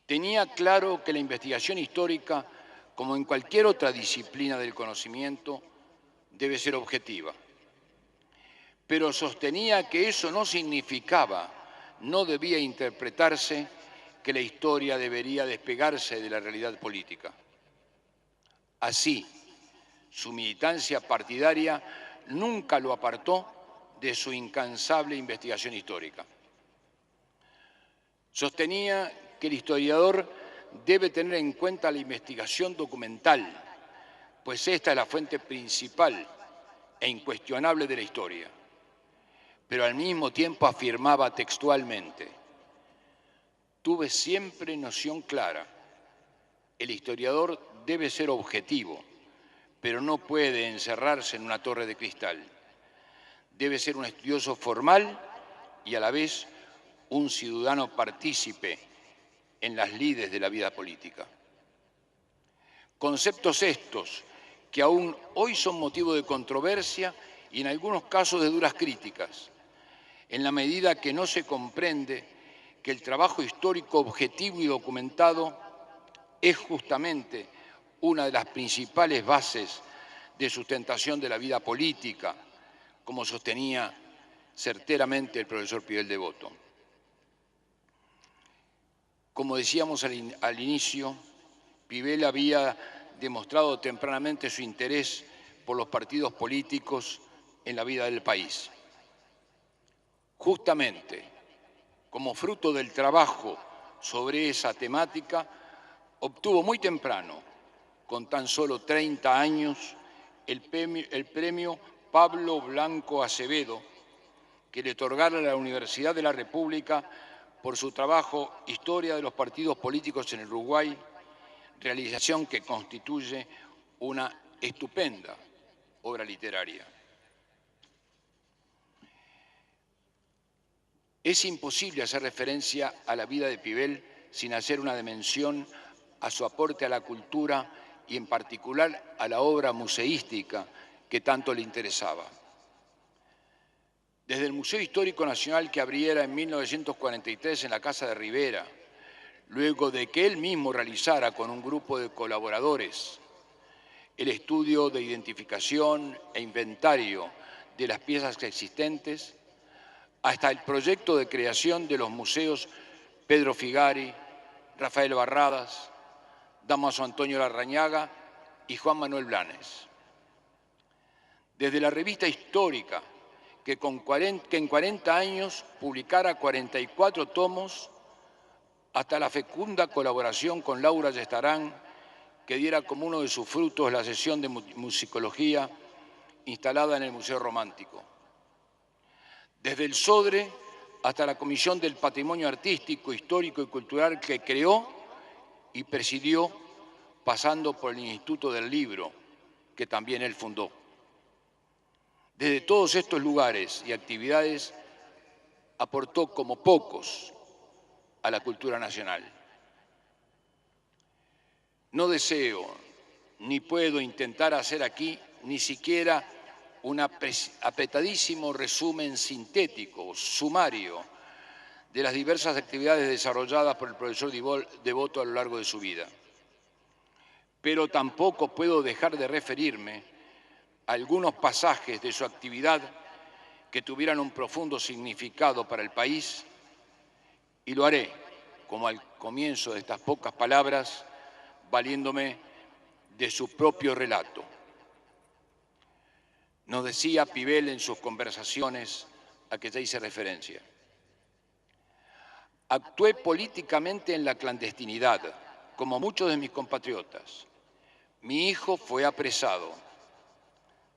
Tenía claro que la investigación histórica, como en cualquier otra disciplina del conocimiento, debe ser objetiva. Pero sostenía que eso no significaba, no debía interpretarse que la historia debería despegarse de la realidad política. Así, su militancia partidaria nunca lo apartó de su incansable investigación histórica. Sostenía que el historiador debe tener en cuenta la investigación documental, pues esta es la fuente principal e incuestionable de la historia. Pero al mismo tiempo afirmaba textualmente: tuve siempre noción clara, el historiador debe ser objetivo, pero no puede encerrarse en una torre de cristal. Debe ser un estudioso formal y a la vez un ciudadano partícipe en las lides de la vida política. Conceptos estos que aún hoy son motivo de controversia y en algunos casos de duras críticas, en la medida que no se comprende que el trabajo histórico objetivo y documentado es justamente una de las principales bases de sustentación de la vida política, como sostenía certeramente el profesor Pibel Devoto. Como decíamos al inicio, Pibel había demostrado tempranamente su interés por los partidos políticos en la vida del país. Justamente, como fruto del trabajo sobre esa temática, obtuvo muy temprano, con tan solo 30 años, el premio Pablo Blanco Acevedo, que le otorgara la Universidad de la República por su trabajo Historia de los partidos políticos en el Uruguay, realización que constituye una estupenda obra literaria. Es imposible hacer referencia a la vida de Pibel sin hacer una mención a su aporte a la cultura y en particular a la obra museística que tanto le interesaba. Desde el Museo Histórico Nacional que abriera en 1943 en la Casa de Rivera, luego de que él mismo realizara con un grupo de colaboradores el estudio de identificación e inventario de las piezas existentes, hasta el proyecto de creación de los museos Pedro Figari, Rafael Barradas, Dámaso Antonio Larrañaga y Juan Manuel Blanes. Desde la revista histórica, que en 40 años publicara 44 tomos, hasta la fecunda colaboración con Laura Yestarán, que diera como uno de sus frutos la sesión de musicología instalada en el Museo Romántico. Desde el SODRE hasta la Comisión del Patrimonio Artístico, Histórico y Cultural que creó y presidió, pasando por el Instituto del Libro, que también él fundó. Desde todos estos lugares y actividades aportó como pocos a la cultura nacional. No deseo ni puedo intentar hacer aquí ni siquiera un apretadísimo resumen sintético, sumario, de las diversas actividades desarrolladas por el profesor Devoto a lo largo de su vida. Pero tampoco puedo dejar de referirme a algunos pasajes de su actividad que tuvieran un profundo significado para el país, y lo haré, como al comienzo de estas pocas palabras, valiéndome de su propio relato. Nos decía Pibel en sus conversaciones a que ya hice referencia: actué políticamente en la clandestinidad, como muchos de mis compatriotas. Mi hijo fue apresado.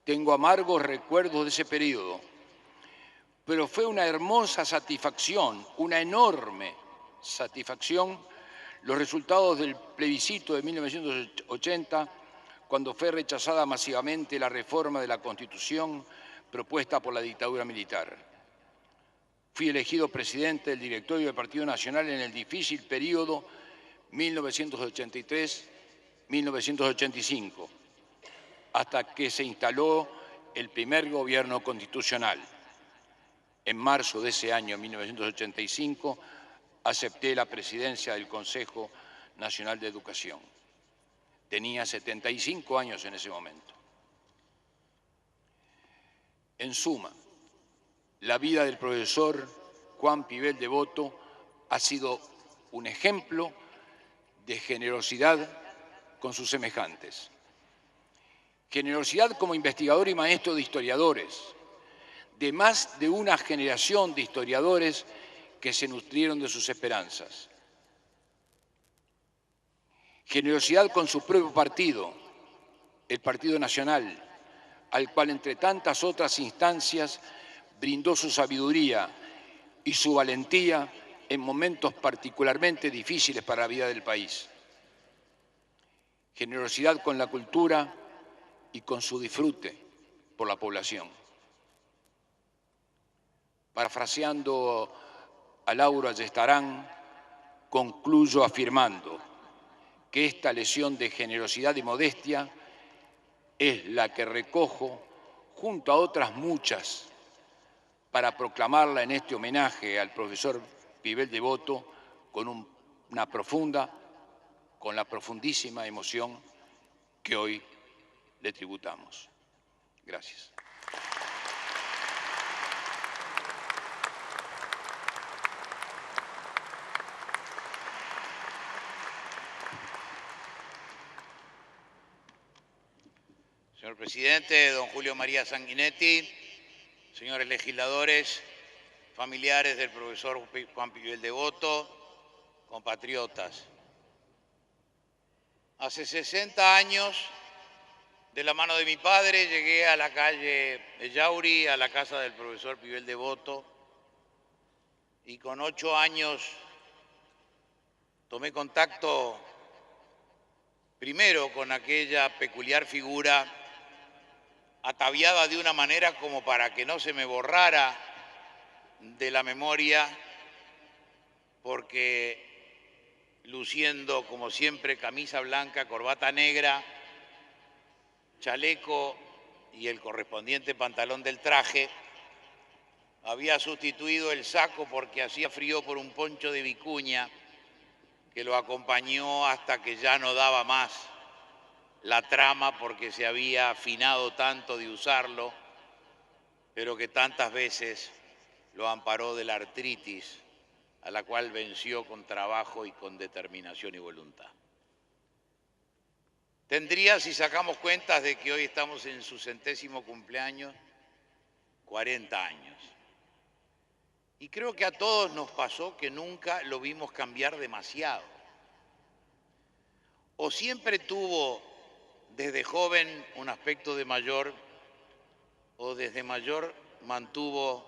Tengo amargos recuerdos de ese periodo, pero fue una hermosa satisfacción, una enorme satisfacción, los resultados del plebiscito de 1980, cuando fue rechazada masivamente la reforma de la Constitución propuesta por la dictadura militar. Fui elegido presidente del directorio del Partido Nacional en el difícil periodo 1983-1985, hasta que se instaló el primer gobierno constitucional. En marzo de ese año, 1985, acepté la presidencia del Consejo Nacional de Educación. Tenía 75 años en ese momento. En suma, la vida del profesor Juan Pibel Devoto ha sido un ejemplo de generosidad con sus semejantes. Generosidad como investigador y maestro de historiadores, de más de una generación de historiadores que se nutrieron de sus esperanzas. Generosidad con su propio partido, el Partido Nacional, al cual entre tantas otras instancias brindó su sabiduría y su valentía en momentos particularmente difíciles para la vida del país. Generosidad con la cultura y con su disfrute por la población. Parafraseando a Laura Ayestarán, concluyo afirmando que esta lección de generosidad y modestia es la que recojo junto a otras muchas para proclamarla en este homenaje al profesor Pibel Devoto con la profundísima emoción que hoy le tributamos. Gracias. Señor presidente, don Julio María Sanguinetti, señores legisladores, familiares del profesor Juan Pibel Devoto, compatriotas. Hace 60 años, de la mano de mi padre, llegué a la calle Ellauri, a la casa del profesor Pibel Devoto, y con 8 años tomé contacto primero con aquella peculiar figura ataviada de una manera como para que no se me borrara de la memoria, porque luciendo como siempre camisa blanca, corbata negra, chaleco y el correspondiente pantalón del traje, había sustituido el saco porque hacía frío por un poncho de vicuña que lo acompañó hasta que ya no daba más la trama porque se había afinado tanto de usarlo, pero que tantas veces lo amparó de la artritis, a la cual venció con trabajo y con determinación y voluntad. Tendría, si sacamos cuentas de que hoy estamos en su 100º cumpleaños, 40 años. Y creo que a todos nos pasó que nunca lo vimos cambiar demasiado. O siempre tuvo desde joven un aspecto de mayor, o desde mayor mantuvo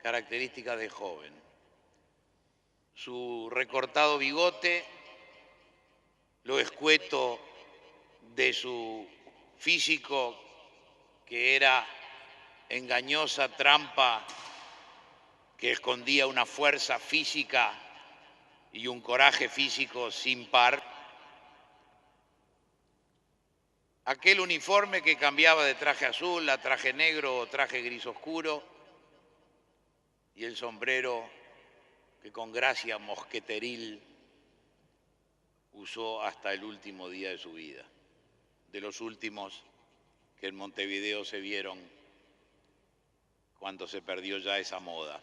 características de joven. Su recortado bigote, lo escueto de su físico, que era engañosa trampa que escondía una fuerza física y un coraje físico sin par. Aquel uniforme que cambiaba de traje azul a traje negro o traje gris oscuro, y el sombrero que con gracia mosqueteril usó hasta el último día de su vida, de los últimos que en Montevideo se vieron cuando se perdió ya esa moda.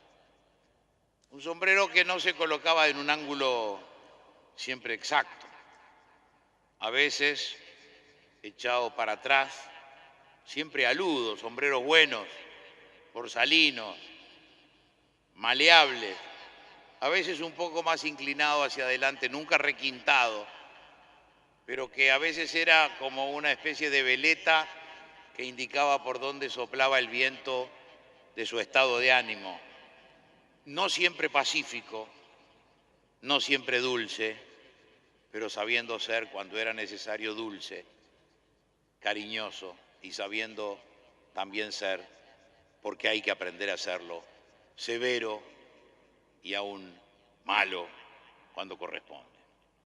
Un sombrero que no se colocaba en un ángulo siempre exacto, a veces echado para atrás, siempre aludo, sombreros buenos, porsalinos, maleables, a veces un poco más inclinado hacia adelante, nunca requintado, pero que a veces era como una especie de veleta que indicaba por dónde soplaba el viento de su estado de ánimo. No siempre pacífico, no siempre dulce, pero sabiendo ser cuando era necesario dulce, cariñoso y sabiendo también ser, porque hay que aprender a hacerlo, severo y aún malo cuando corresponde.